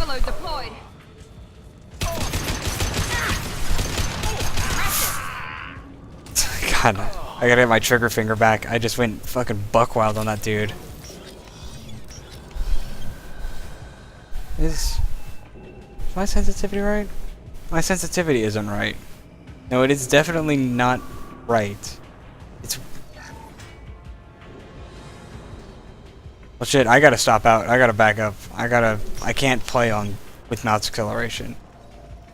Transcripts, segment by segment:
Payload deployed. God, I gotta get my trigger finger back. I just went fucking buck wild on that dude. Is my sensitivity right? My sensitivity isn't right. No, it is definitely not right. It's... Well shit, I gotta stop out. I gotta back up. I can't play on with mouse acceleration.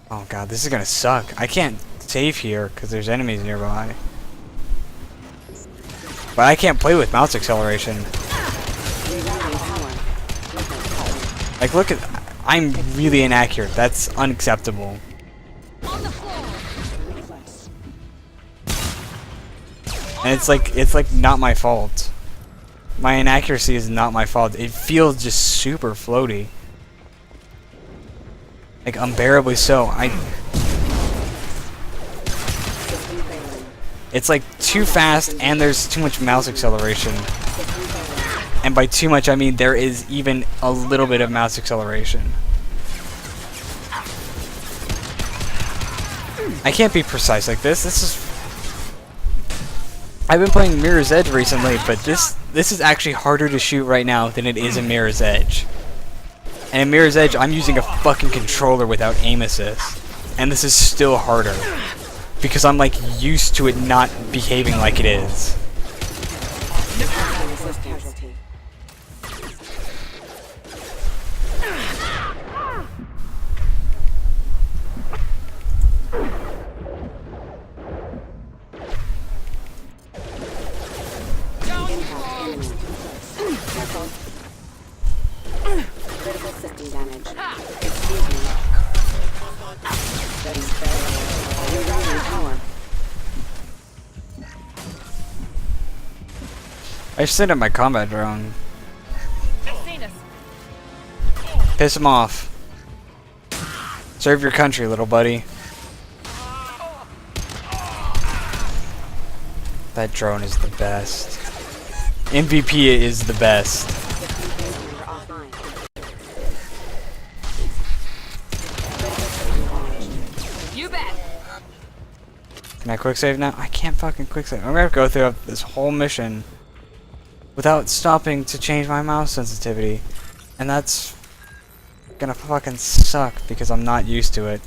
Oh god, this is gonna suck. I can't save here because there's enemies nearby. But I can't play with mouse acceleration. Like, look at... I'm really inaccurate. That's unacceptable. And it's like not my fault. My inaccuracy is not my fault. It feels just super floaty. Like, unbearably so. It's like too fast and there's too much mouse acceleration. And by too much I mean there is even a little bit of mouse acceleration. I can't be precise like this. This is... I've been playing Mirror's Edge recently, but this is actually harder to shoot right now than it is in Mirror's Edge. And in Mirror's Edge, I'm using a fucking controller without aim assist. And this is still harder. Because I'm like used to it not behaving like it is. I should send up my combat drone. Piss him off. Serve your country, little buddy. That drone is the best. MVP is the best. You bet. Can I quick save now? I can't fucking quick save. I'm gonna have to go through this whole mission without stopping to change my mouse sensitivity. And that's gonna fucking suck because I'm not used to it.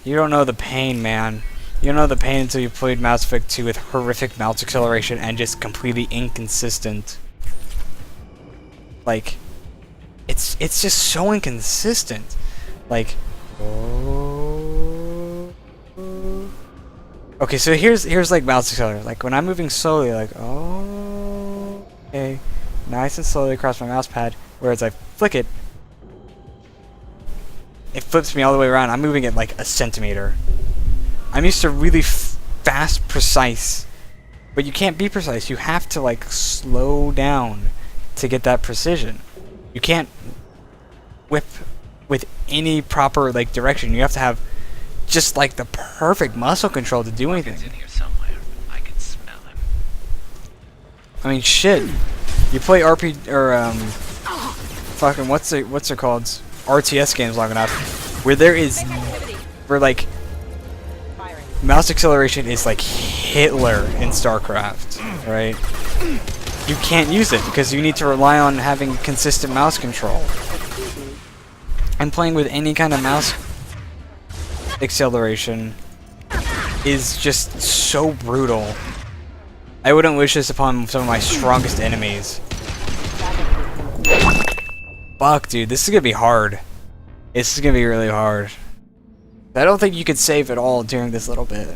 You don't know the pain, man. You don't know the pain until you played Mass Effect 2 with horrific mouse acceleration and just completely inconsistent. Like, it's just so inconsistent. Like, okay, so here's like mouse accelerator. Like when I'm moving slowly, like okay, nice and slowly across my mouse pad. Whereas I flick it, it flips me all the way around. I'm moving it like a centimeter. I'm used to really fast, precise, but you can't be precise. You have to like slow down to get that precision. You can't whip with any proper like direction. You have to have just like the perfect muscle control to do anything. In here somewhere. I can smell him. I mean, shit. You play RP or fucking what's it called? RTS games long enough, where like mouse acceleration is like Hitler in StarCraft, right? You can't use it because you need to rely on having consistent mouse control. And playing with any kind of mouse acceleration is just so brutal. I wouldn't wish this upon some of my strongest enemies. Fuck, dude, this is gonna be hard. This is gonna be really hard. I don't think you could save at all during this little bit.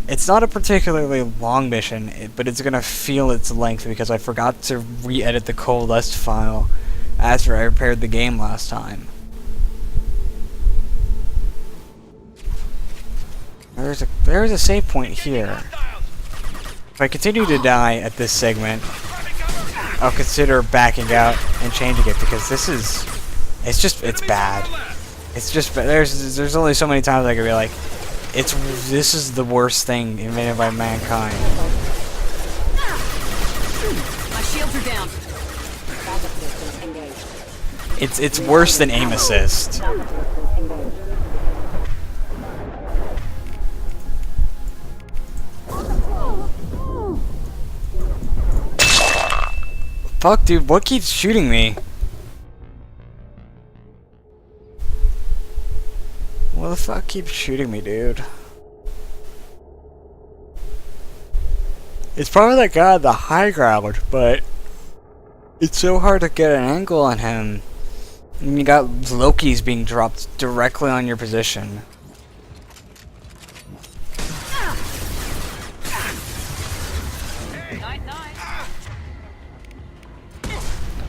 It's not a particularly long mission, but it's gonna feel its length because I forgot to re-edit the coalesced file after I repaired the game last time. There's a save point here. If I continue to die at this segment, I'll consider backing out and changing it because this is, it's bad. It's just, there's only so many times I can be like, this is the worst thing invented by mankind. My shields are down. It's worse than aim assist. Fuck, dude, what keeps shooting me? What the fuck keeps shooting me, dude? It's probably that guy on the high ground, but it's so hard to get an angle on him. And you got Loki's being dropped directly on your position.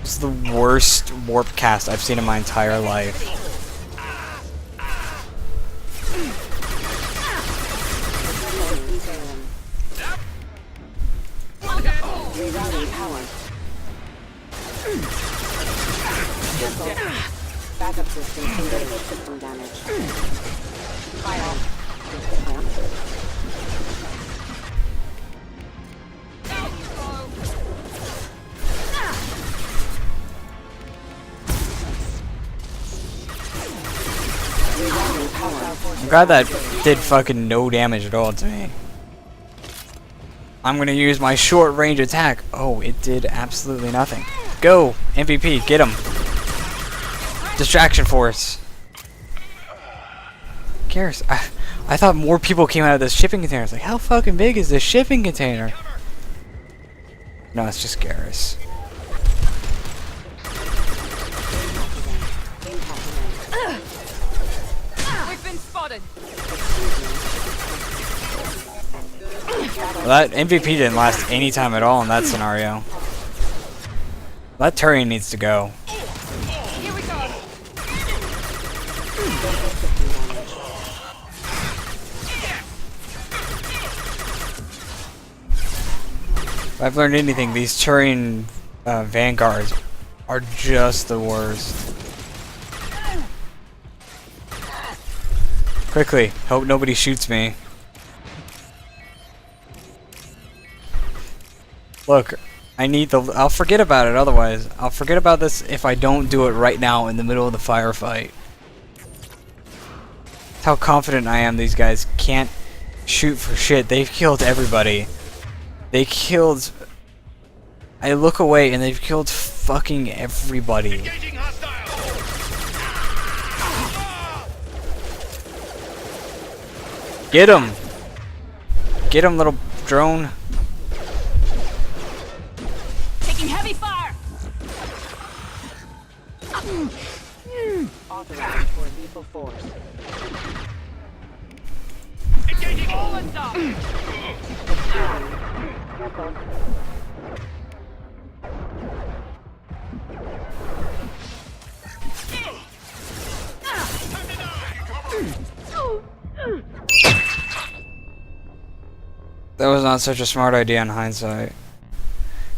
This is the worst warp cast I've seen in my entire life. Backup system critical system damage. Fire. I'm glad that did fucking no damage at all to me. I'm gonna use my short range attack. Oh, it did absolutely nothing. Go! MVP, get him! Distraction force. Who cares? I thought more people came out of this shipping container. It's like, how fucking big is this shipping container? No, it's just Garrus. We've been spotted. Well, that MVP didn't last any time at all in that scenario. That Turian needs to go. Here we go. If I've learned anything, these Turian vanguards are just the worst. Quickly, hope nobody shoots me. Look, I need the... I'll forget about it otherwise. I'll forget about this if I don't do it right now in the middle of the firefight. That's how confident I am these guys can't shoot for shit. They've killed everybody. They killed... I look away and they've killed fucking everybody. Get him! Get him, little drone. Taking heavy fire. Authorized for lethal force. Engaging all and down. That was not such a smart idea in hindsight.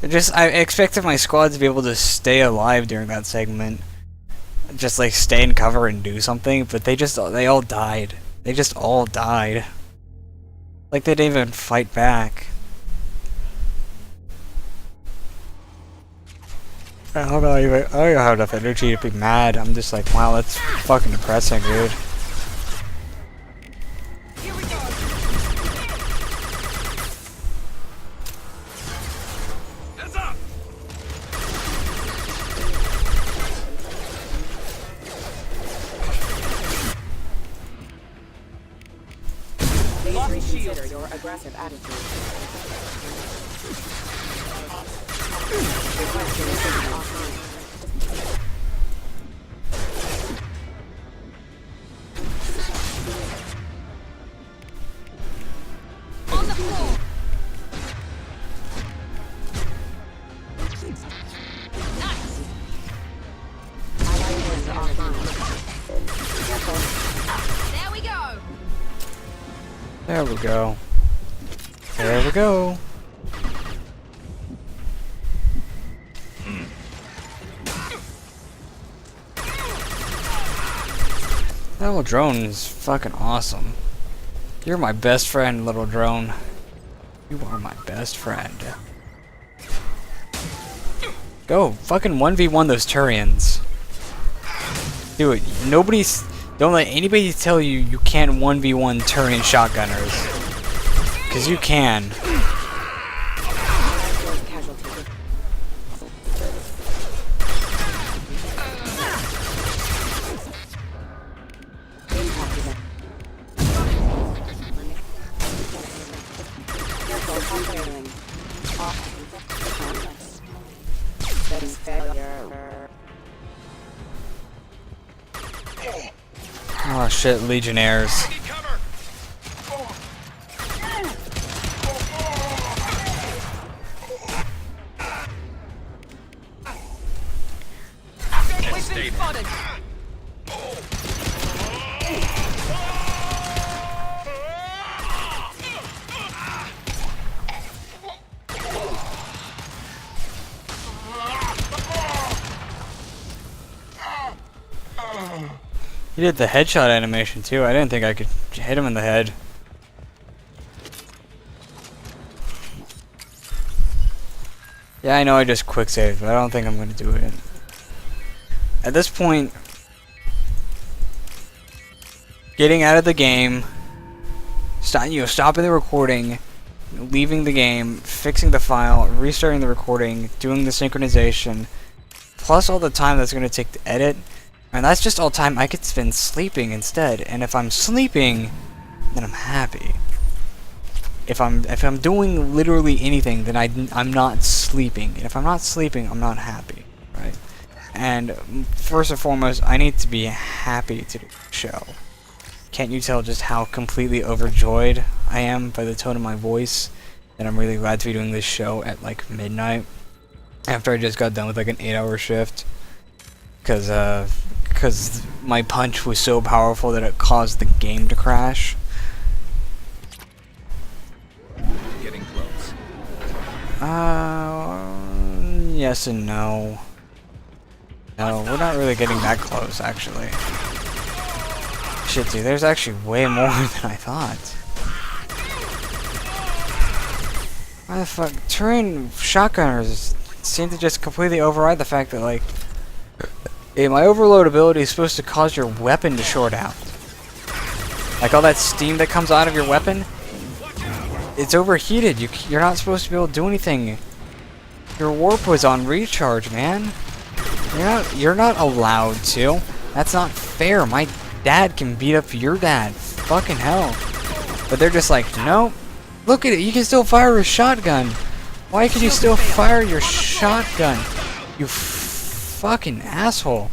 I expected my squad to be able to stay alive during that segment. Just like stay in cover and do something, but they all died. They just all died. Like they didn't even fight back. I don't have enough energy to be mad. I'm just like, wow, that's fucking depressing, dude. Here we go. Heads up! Please reconsider your aggressive attitude. Requesting system offline. On the floor. Nice. Allied units are offline. There we go. There we go. There we go. That little drone is fucking awesome. You're my best friend, little drone. You are my best friend. Go. Fucking 1v1 those Turians. Do it. Nobody's... Don't let anybody tell you you can't 1v1 Turian shotgunners. Because you can. Casualty. Impact event. Careful, failing. Off. That is failure. Oh shit, Legionnaires. We've been spotted. He did the headshot animation too. I didn't think I could hit him in the head. Yeah, I know I just quick saved, but I don't think I'm gonna do it. At this point, getting out of the game, stopping the recording, leaving the game, fixing the file, restarting the recording, doing the synchronization, plus all the time that's gonna take to edit. And that's just all time I could spend sleeping instead. And if I'm sleeping, then I'm happy. If I'm doing literally anything, then I'm not sleeping. And if I'm not sleeping, I'm not happy, right? And first and foremost, I need to be happy to do the show. Can't you tell just how completely overjoyed I am by the tone of my voice? That I'm really glad to be doing this show at like midnight after I just got done with like an 8-hour shift. Because my punch was so powerful that it caused the game to crash. Getting close. Yes and no. No, we're not really getting that close, actually. Shit, dude, there's actually way more than I thought. Why the fuck? Turian shotgunners seem to just completely override the fact that, like, hey, my overload ability is supposed to cause your weapon to short out. Like all that steam that comes out of your weapon, it's overheated. You're not supposed to be able to do anything. Your warp was on recharge, man. You're not allowed to. That's not fair. My dad can beat up your dad. Fucking hell. But they're just like, nope. Look at it. You can still fire a shotgun. Why can you still fire your shotgun? You fucking asshole.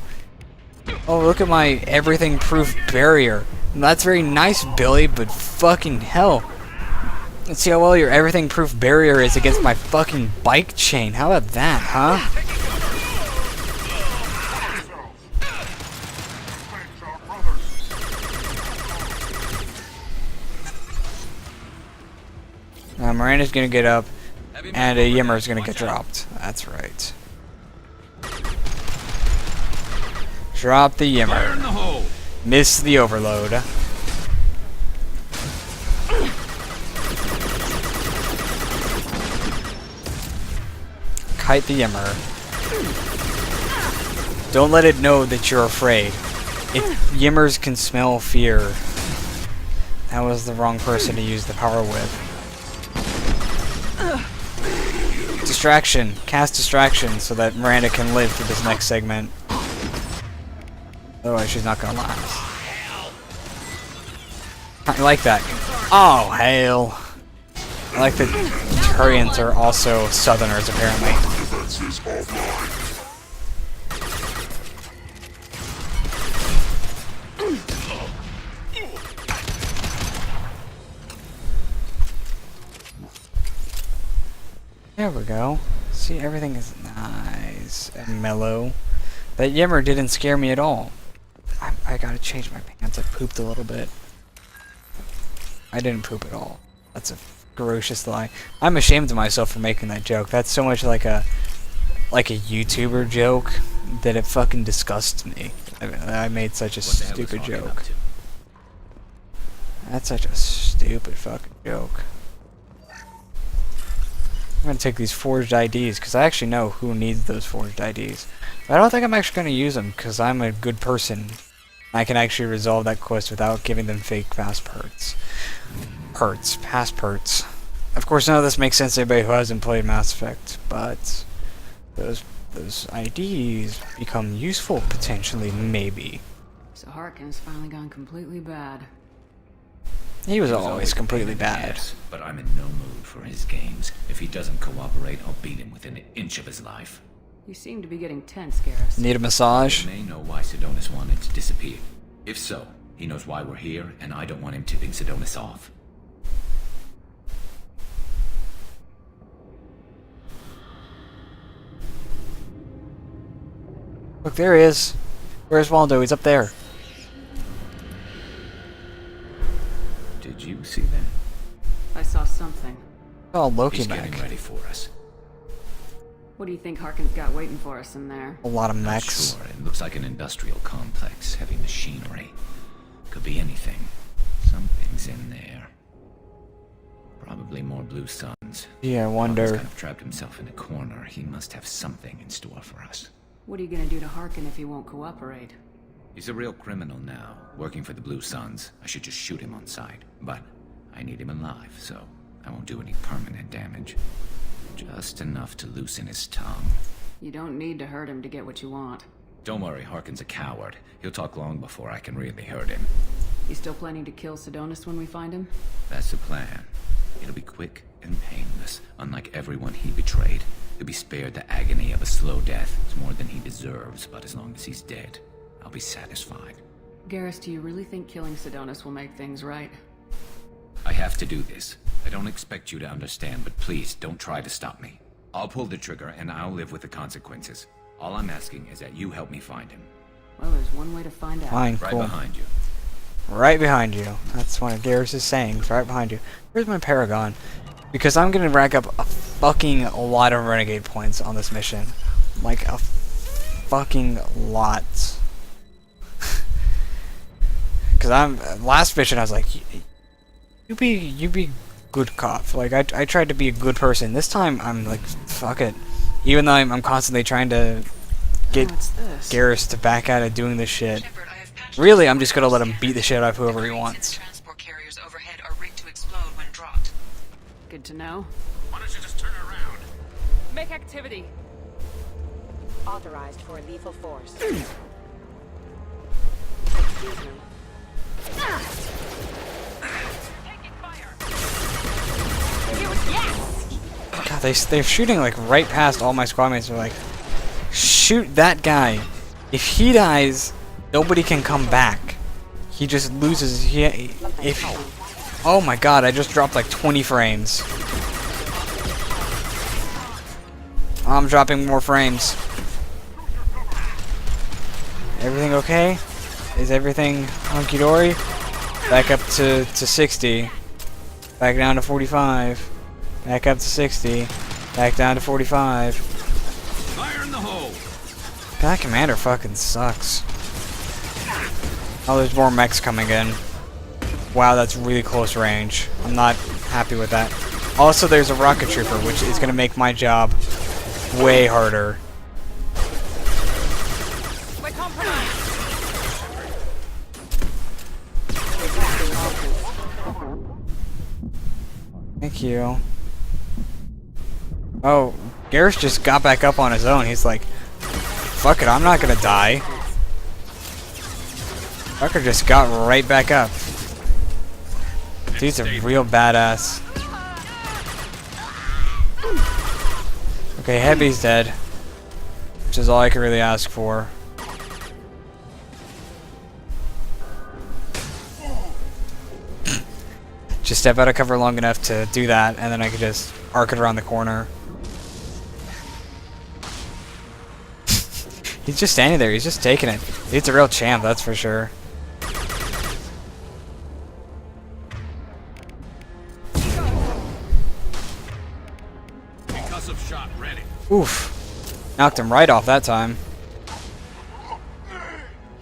Oh, look at my everything-proof barrier. That's very nice, Billy, but fucking hell. Let's see how well your everything-proof barrier is against my fucking bike chain. How about that, huh? Now Miranda's gonna get up, and a Yimmer's gonna get dropped. That's right. Drop the Yimmer. Miss the overload. Kite the Yimmer. Don't let it know that you're afraid. If Yimmers can smell fear, that was the wrong person to use the power with. Distraction. Cast distraction so that Miranda can live through this next segment. Otherwise, she's not gonna last. I like that. Oh, hail. I like that Turians are also Southerners, apparently. There we go. See, everything is nice and mellow. That Yimmer didn't scare me at all. I gotta change my pants. I pooped a little bit. I didn't poop at all. That's a ferocious lie. I'm ashamed of myself for making that joke. That's so much like a YouTuber joke that it fucking disgusts me. I made such a stupid joke. That's such a stupid fucking joke. gonna take these forged IDs because I actually know who needs those forged IDs. But I don't think I'm actually gonna use them because I'm a good person. I can actually resolve that quest without giving them fake passports. Passports. Of course, none of this makes sense to anybody who hasn't played Mass Effect, but those IDs become useful potentially, maybe. So Harkin's finally gone completely bad. He was always completely bad. Yes, but I'm in no mood for his games. If he doesn't cooperate, I'll beat him within an inch of his life. You seem to be getting tense, Garrus. Need a massage? He may know why Sidonis wanted to disappear. If so, he knows why we're here, and I don't want him tipping Sidonis off. Look, there he is. Where's Waldo? He's up there. Did you see that? I saw something. Oh, Loki He's mech. getting ready for us. What do you think Harkin's got waiting for us in there? A lot of Not mechs. sure. It looks like an industrial complex, heavy machinery. Could be anything. Something's in there. Probably more blue suns. Yeah, I Harkin's wonder. kind of trapped himself in a corner. He must have something in store for us. What are you gonna do to Harkin if he won't cooperate? He's a real criminal now, working for the Blue Suns. I should just shoot him on sight. But I need him alive, so I won't do any permanent damage. Just enough to loosen his tongue. You don't need to hurt him to get what you want. Don't worry, Harkin's a coward. He'll talk long before I can really hurt him. You still planning to kill Sidonis when we find him? That's the plan. It'll be quick and painless, unlike everyone he betrayed. He'll be spared the agony of a slow death. It's more than he deserves, but as long as he's dead, I'll be satisfied. Garrus, do you really think killing Sidonis will make things right? I have to do this. I don't expect you to understand, but please don't try to stop me. I'll pull the trigger and I'll live with the consequences. All I'm asking is that you help me find him. Well, there's one way to find out. Fine, Right cool. behind you. Right behind you. That's one of Garrus' sayings. Right behind you. Where's my Paragon? Because I'm gonna rack up a fucking lot of Renegade points on this mission. Like a fucking lot. Because last mission I was like, you be good cop. Like I tried to be a good person. This time I'm like, fuck it. Even though I'm constantly trying to get What's this? Garrus to back out of doing this shit. Really, I'm just gonna let him beat the shit out of whoever he wants. Transport carriers overhead are rigged to explode when dropped. Good to know. Why don't you just turn around? Make activity. Authorized for lethal force. Excuse me. Taking fire. Yes. God, they're shooting like right past all my squad mates. They're like, shoot that guy. If he dies, nobody can come back. He just loses. Oh my god, I just dropped like 20 frames. I'm dropping more frames. Everything okay? Is everything hunky-dory? Back up to 60. Back down to 45. Back up to 60. Back down to 45. Fire in the hole! That commander fucking sucks. Oh, there's more mechs coming in. Wow, that's really close range. I'm not happy with that. Also, there's a rocket trooper, which is going to make my job way harder. We're compromised. Thank you. Oh, Garrus just got back up on his own. He's like, fuck it, I'm not gonna die. Fucker just got right back up. Dude's a real badass. Okay, Heavy's dead. Which is all I could really ask for. Just step out of cover long enough to do that, and then I could just arc it around the corner. He's just standing there, he's just taking it. He's a real champ, that's for sure. Concussive shot ready. Oof. Knocked him right off that time.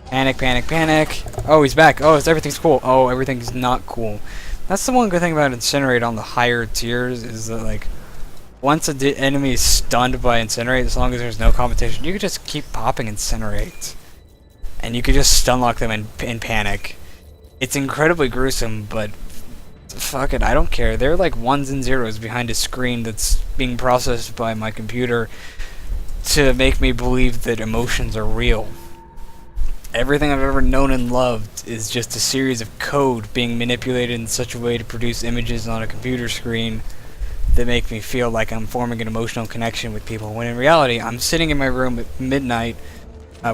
Panic, panic, panic. Oh, he's back. Oh, everything's cool. Oh, everything's not cool. That's the one good thing about Incinerate on the higher tiers, is that, like, once an enemy is stunned by Incinerate, as long as there's no competition, you can just keep popping Incinerate. And you can just stun lock them in panic. It's incredibly gruesome, but fuck it, I don't care. They're like ones and zeros behind a screen that's being processed by my computer to make me believe that emotions are real. Everything I've ever known and loved is just a series of code being manipulated in such a way to produce images on a computer screen that make me feel like I'm forming an emotional connection with people, when in reality I'm sitting in my room at midnight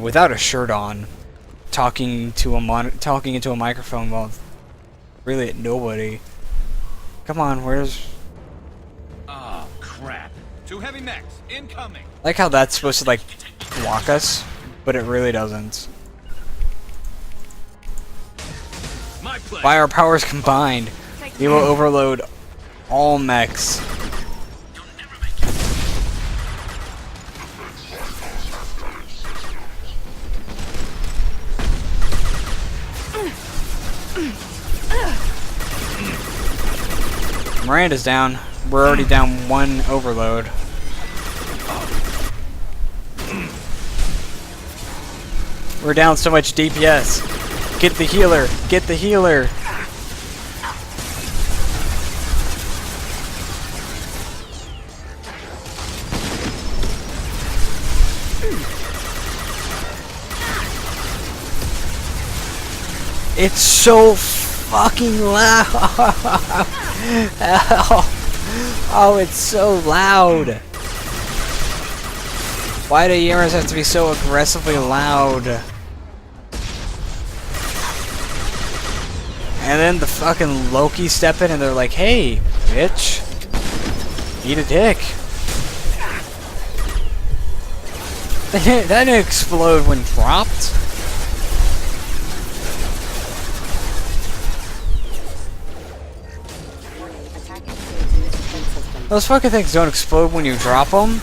without a shirt on, talking into a microphone while really at nobody. Come on, where's... Oh, crap. Two heavy mechs, incoming. Like how that's supposed to like block us, but it really doesn't. My pleasure. By our powers combined, we will overload all mechs. Miranda's down. We're already down one overload. We're down so much DPS. Get the healer. Get the healer. It's so fucking loud. Oh, it's so loud. Why do Yamas have to be so aggressively loud? And then the fucking Loki step in and they're like, hey, bitch, eat a dick. That didn't explode when dropped. Those fucking things don't explode when you drop them.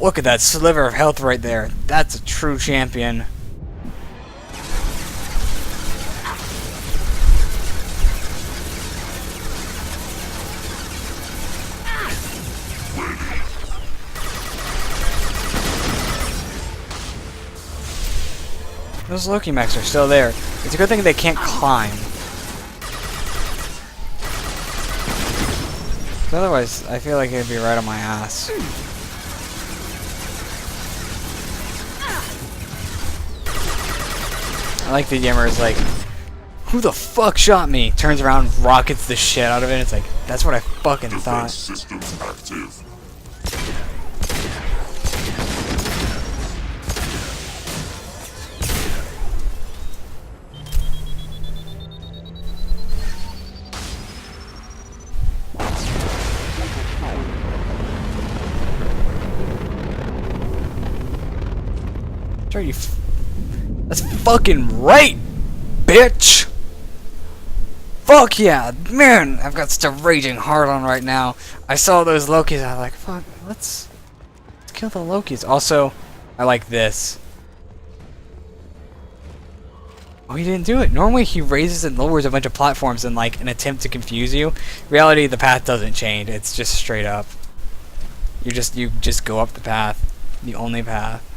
Look at that sliver of health right there. That's a true champion. Those Loki mechs are still there. It's a good thing they can't climb. Otherwise, I feel like it'd be right on my ass. I like the Yammer is like, who the fuck shot me? Turns around, rockets the shit out of it. It's like, that's what I fucking thought. Systems active. Sure, that's fucking right, bitch! Fuck yeah! Man, I've got such a raging heart on right now. I saw those Lokis, I was like, fuck, let's kill the Lokis. Also, I like this. Oh, he didn't do it. Normally he raises and lowers a bunch of platforms in like an attempt to confuse you. In reality, the path doesn't change. It's just straight up. You just go up the path. The only path.